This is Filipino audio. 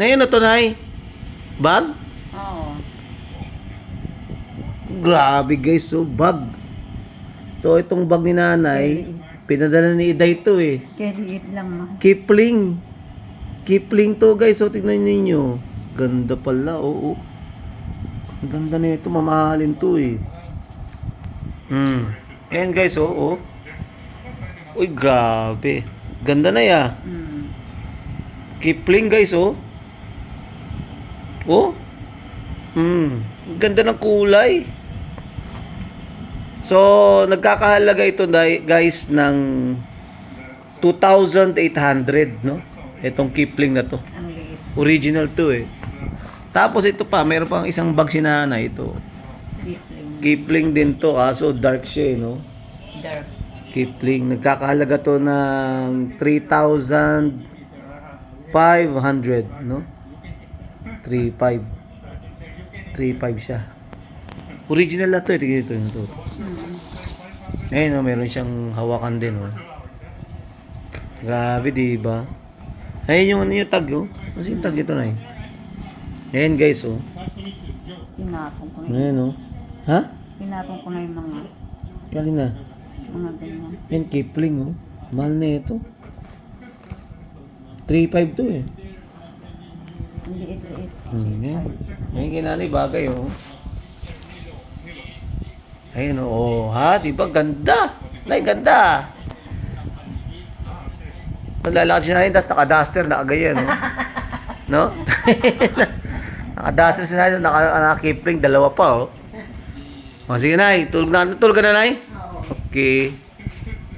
Nay, ano to, Nay? Bag? Oo. Grabe guys, so bag. So itong bag ni nanay, pinadala ni Iday to eh. Kaya liit lang ma. Kipling. Kipling to guys, so tingnan ninyo. Ganda pala, oo. Ang ganda nito, mamahalin to eh. Ayan guys, oo. Uy, grabe. Ganda na ya. Kipling guys, oh. Oh. Ganda ng kulay. So, nagkakahalaga ito guys ng 2,800, no? Itong Kipling na to. Ang liit. Original to eh. Tapos ito pa, mayroon pang isang bag si nanay ito. Kipling. Kipling din to, so dark siya, no? Dark. Kipling. Nagkakahalaga to ng 3,500, no? 3,500 siya. Original na to, ito. Ayun, no, meron siyang hawakan din, oh. Grabe, di ba? Ayun yung ano yung tag, oh. Kasi yung tag ito na, eh. Ayan, guys, oh. Tinapon ko na. Ayan, oh. Ha? Tinapon ko na yung Kali na. mga ganyan. Ayan, Kipling, oh. Mahal na ito. 3,500 to, eh. Ang liit-liit. Ayan. Ayan, kinanay, bagay, oh. Ayun, oh. Ha? Di ba? Ganda. Nay, ganda. Naglalakad si nanay, tapos naka-duster, nakaganyan, no? No? Naka-duster si nanay, naka-Kipling, dalawa pa, oh. O, sige, Nay. Tulog ka na, Nay? Oo. Okay.